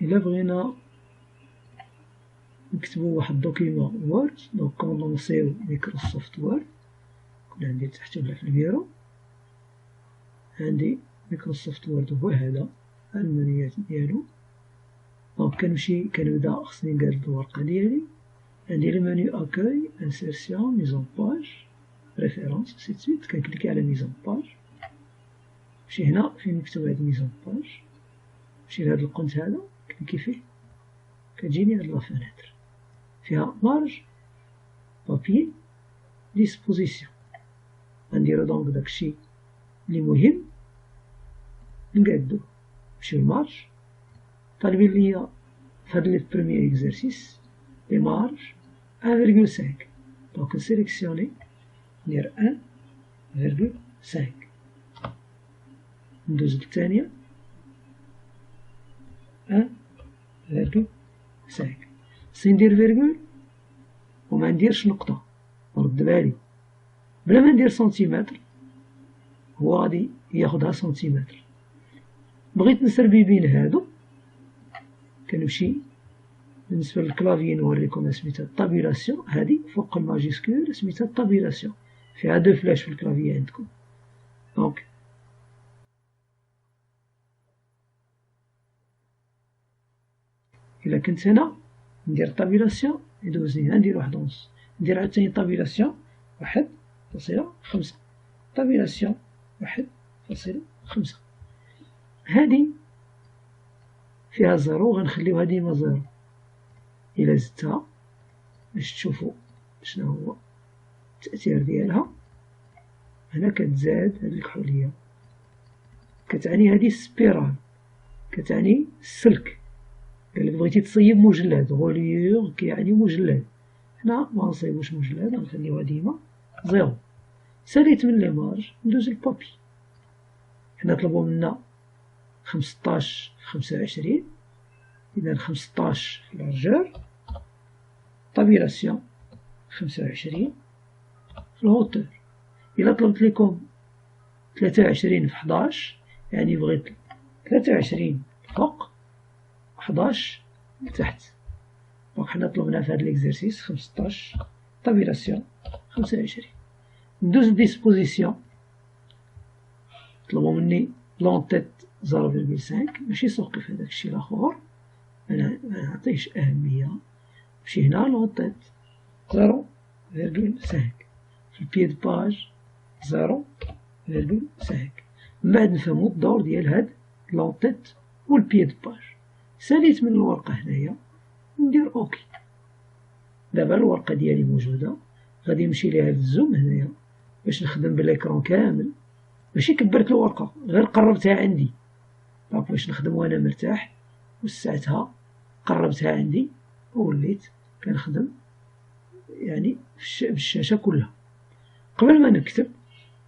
إلا بغينا نكتبو واحد دوكيمون وورد، دونك كونلونسيو مايكروسوفت وورد، كون عندي تحت ولا في البيرو، عندي مايكروسوفت وورد هو هذا المنيات ديالو. دونك كنبدا خصني نقاد الورقة ديالي، عندي لو منيو أكاي، انسيرسيون، ميزون باج، ريفيرونس، سيت سويت. كنكليكي على ميزون باج، نمشي هنا فين مكتوب هاد ميزون باج، نمشي لهاد القنت هذا كليكي فيه، كتجيني هاد لافونيتر فيها مارج، بابي، ديسبوزيسيون. غنديرو دونك داكشي لي مهم نقادوه. نمشيو لمارج، طالبين ليا فهاد لي بروميي إكزارسيس لي مارج 1,5، دونك نسيليكسيوني ندير 1,5. ندوز للثانية 1,5. خصني ندير فيرغول وما نديرش نقطة، نرد بالي بلا ما ندير سنتيمتر، هو غادي ياخدها سنتيمتر. بغيت نسربي بين هادو، كنمشي بالنسبة للكلافيي نوريكم سميتها طابيلاسيون، هادي فوق الماجيسكول سميتها طابيلاسيون، فيها دو فلاش في الكلافيي عندكم. دونك إلا كنت هنا ندير طابيلاسيون يدوزني هنا، ندير 1.5، ندير عاوتاني طابيلاسيون 1.5، طابيلاسيون 1.5. هادي فيها زيرو، غنخليوها ديما زيرو. إلا زدتها باش تشوفو شنو هو التأثير ديالها، هنا كتزاد هاد الكحولية، كتعني هادي السبيرال، كتعني السلك. قالك بغيتي تصيب مجلد، غوليور كيعني مجلد، حنا ما نصيبوش مجلد، غنخليوها ديما زيرو. ساليت من لي مارج ندوز للبابي، حنا طلبو منا 15 في 25، إذا 15 في العرجار، طابيلاسيون 25 في الهوتور. إلا طلبت لكم 23 في 11، يعني بغيت 23 فوق 11 لتحت. دونك حنا طلبنا في هاد ليكزارسيس 15 طابيلاسيون 25. ندوز ديسبوزيسيون، طلبو مني لونتيت 0.5، ماشي سوقف هداك الشي لاخر، منعطيهش أهمية. نمشي هنا لونتيت 0.5، في البيي د باج 0.5. من بعد نفهمو الدور ديال هاد لونتيت و البيي د باج. ساليت من الورقة هنايا ندير اوكي. دابا الورقة ديالي موجودة، غادي نمشي ليها الزوم هنايا باش نخدم بالاكرون كامل، ماشي كبرت الورقة غير قربتها عندي، دونك باش نخدم وانا مرتاح. وسعتها قربتها عندي ووليت كنخدم يعني بالشاشة كلها. قبل ما نكتب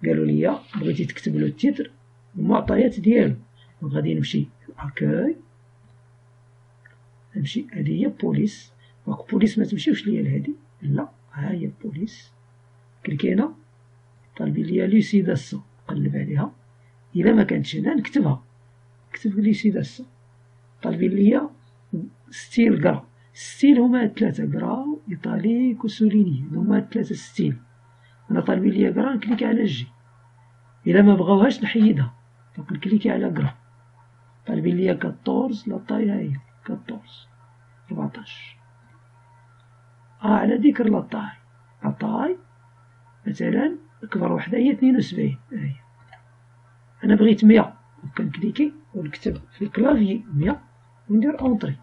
قالوا لي بغيتي تكتب له التيتر والمعطيات ديالو، غادي نمشي أكاي، نمشي هادي هي بوليس، دونك بوليس ما تمشيوش ليا لهادي، لا ها هي بوليس. كليكينا طالبين ليا لوسيداسيون، نقلب عليها، إلا ما كانتش هنا نكتبها، نكتب لوسيداسيون. طالبين ليا ستيل كرا، ستيل هما ثلاثة، كرا إيطاليك وسوليني، هما ثلاثة ستيل. أنا طالبين ليا كرا، نكليكي على جي، إلا ما بغاوهاش نحيدها، دونك نكليكي على كرا. طالبين ليا 14، لا طاي هاهي 14 14. على ذكر لا طاي مثلا أكبر وحدة هي 72، هاهي أنا بغيت 100، كنكليكي ونكتب في الكلافيي 100 وندير أونطري.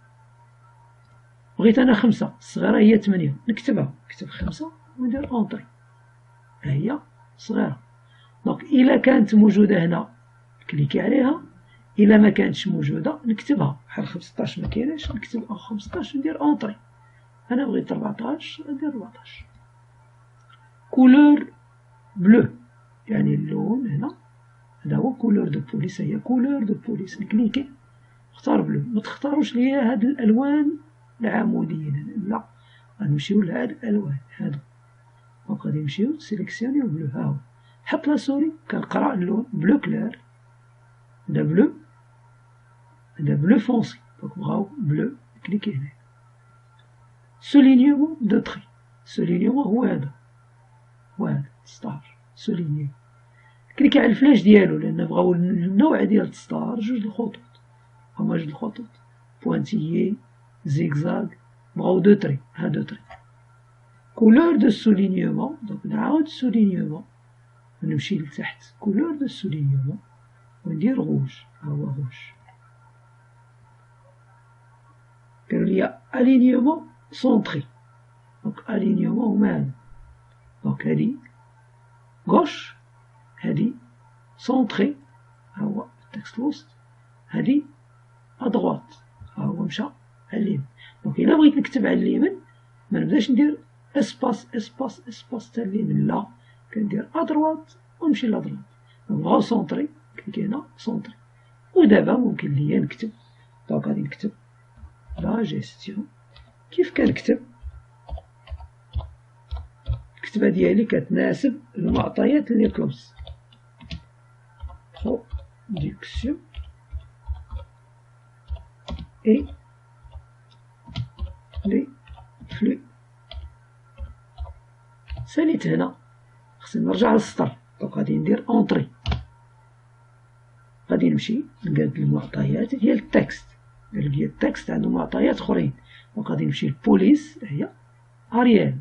بغيت أنا 5، الصغيرة هي 8، نكتبها، نكتب 5 وندير أونطري، هاهي صغيرة. دونك إلا كانت موجودة هنا كليكي عليها، إلا ما كانتش موجودة نكتبها، بحال 15 ما كايناش نكتب 15 وندير أونطري. أنا بغيت 14 ندير 14. كولور بلو يعني اللون هنا، هذا هو كولور دو بوليس، هي كولور دو بوليس. نكليكي نختار بلو، ما تختاروش ليا هاد الألوان العموديين، لا غنمشيو لهاد الألوان هادو. دونك غادي نمشيو سيليكسيونيو بلو، ها هو حط لا سوري كنقرا اللون بلو كلير، هذا بلو، هذا بلو فونسي، دونك بغاو بلو كليكي هنا سولينيومون دو تري سولينيومون هو هذا ستار سولينيو كليكي على الفلاش ديالو لأن بغاو النوع ديال ستار جوج الخطوط هما جوج الخطوط بوانتيي زيكزاغ بغاو دو تري ها دو تري كولور دو سولينيومون دونك نعاود سولينيومون ونمشي لتحت كولور دو سولينيومون وندير غوج ها هو غوج قالوا لي الينيومون سونطري دونك الينيومون هما هذا دونك هادي غوش هادي سونطري ها هو التكست وسط هادي ادغوات ها هو مشى على اليمين دونك الا بغيت نكتب على اليمين منبداش ندير اسباس اسباس اسباس تاع اليمين لا كندير ادروات ونمشي لادروات نبغاو سونطري كليكي هنا سونطري ودابا ممكن ليا نكتب دونك غادي نكتب لا جيستيون كيف كنكتب الكتبة ديالي كتناسب المعطيات اللي طلبت برودكسيون اي لي فلو ساليت هنا خصني نرجع للسطر دونك غادي ندير اونطري غادي نمشي نقاد المعطيات ديال التكست قالوا لي التكست عنده معطيات اخرين دونك غادي نمشي لبوليس هي اريال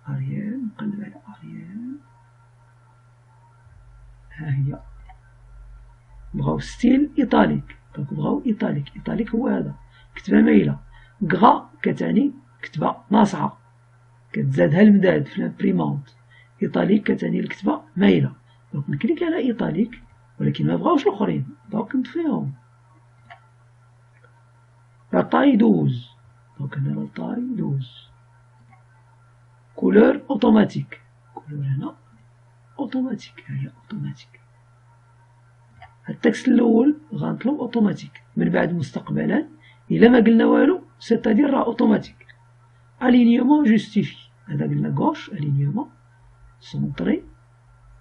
نقلب على اريال ها هي بغاو ستيل ايطاليك دونك بغاو ايطاليك هو هذا كتبه مايله كغا كتعني كتبه ناصعه كتزادها المداد في الامبريمونت ايطاليك كتعني الكتبه مايله دونك نكليك على ايطاليك ولكن ما بغاوش الاخرين دونك نطفيهم لا طاي 12 دونك هنا لا طاي 12 كولور اوتوماتيك كولور هنا اوتوماتيك ها هي اوتوماتيك التكست الاول غنطلب اوتوماتيك من بعد مستقبلا الا ما قلنا والو سيتادير راه اوتوماتيك الينيومون جوستيفي هذا قلنا غوش الينيومون سونطري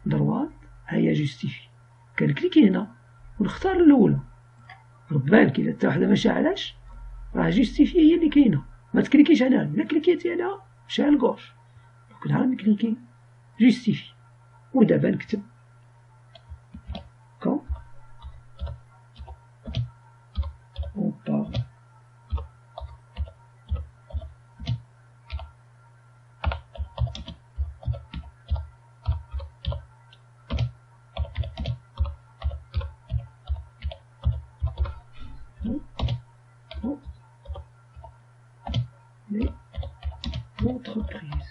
دروات ها هي جوستيفي كنكليكي هنا ونختار الاولى رد بالك الا حتى وحده ما شاعلاش راه جوستيفي هي اللي كاينه ما تكليكيش عليها الا كليكيتي عليها شعل غوش دونك نعاود نكليكي جوستيفي ودابا نكتب كون اون l'entreprise.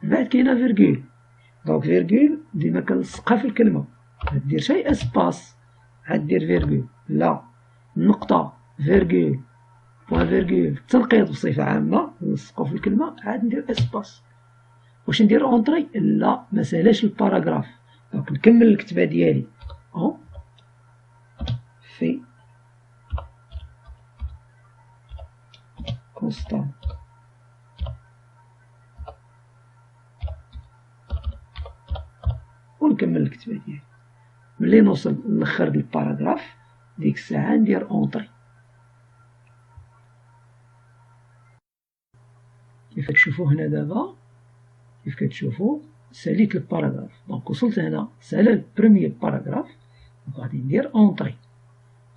بعد كاينه فيرغول دونك فيرغول ديما كنلصقها في الكلمه مدير شي اسباس عاد دير فيرغول لا نقطه فيرغول بوان فيرغول التنقيط بصفه عامه نلصقو في الكلمه عاد ندير اسباس واش ندير اونطري لا ما سالاش الباراغراف دونك نكمل الكتابه ديالي اون في كونستان ونكمل الكتابه ديالي ملي نوصل لاخر الباراغراف ديك الساعه ندير اونطري كيف كتشوفوا هنا دابا كيف كتشوفوا ساليت الباراغراف دونك وصلت هنا سالا البروميير باراغراف غادي ندير اونطري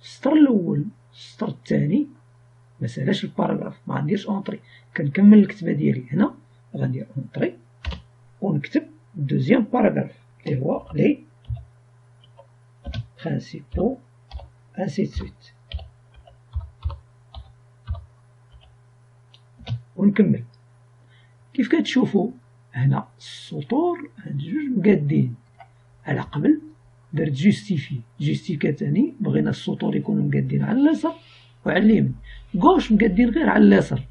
السطر الاول السطر الثاني ما سالاش الباراغراف ما غنديرش اونطري كنكمل الكتابه ديالي هنا غندير اونطري ونكتب الدوزيام باراغراف اللي هو لي برينسيبو انسي دو سويت ونكمل كيف كتشوفوا هنا السطور هاد جوج مقادين على قبل درت جوستيفي كتعني بغينا السطور يكونوا مقادين على اليسار وعلى اليمين غوش مقادين غير على اليسار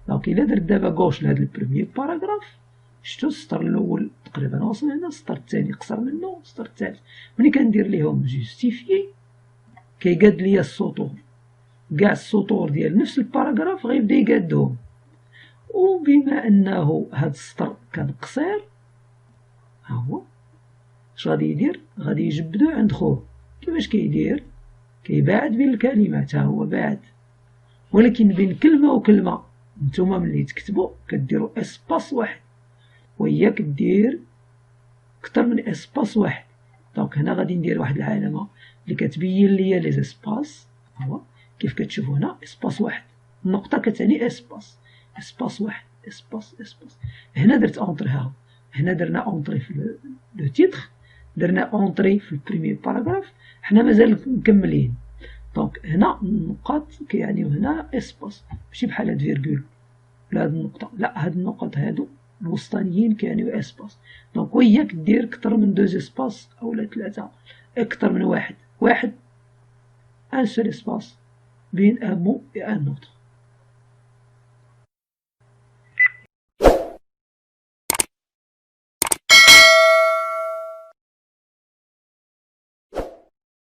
دونك الا درت دابا غوش لهاد البروميير باراغراف شفتوا السطر الاول تقريبا واصل هنا السطر الثاني قصر منه السطر الثالث ملي كندير ليهم جوستيفي كيقاد ليا السطور كاع السطور ديال نفس الباراغراف غيبدا يقادهم وبما انه هاد السطر كان قصير ها هو اش غادي يدير؟ غادي يجبدو عند خوه. كيفاش كيدير؟ كيباعد بين الكلمات، ها هو باعد، ولكن بين كلمة وكلمة نتوما ملي تكتبو كديرو اسباس واحد، وهي كدير كتر من اسباس واحد. دونك هنا غادي ندير واحد العلامة اللي كتبين ليا لي زاسباس، هو كيف كتشوفو هنا اسباس واحد، النقطة كتعني اسباس، اسباس واحد، اسباس اسباس. هنا درت اونطري، ها هنا درنا اونطري في لو تيتر، درنا اونطري في البريمي باراغراف، حنا مازال مكملين. دونك هنا النقاط كيعنيو هنا اسباس، ماشي بحال هاد فيرغول ولا هاد النقطة، لا هاد النقط هادو الوسطانيين كيعنيو اسباس. دونك وهي كدير كتر من دوز اسباس اولا ثلاثة، اكتر من واحد، واحد ان سول اسباس بين ان مو et un autre.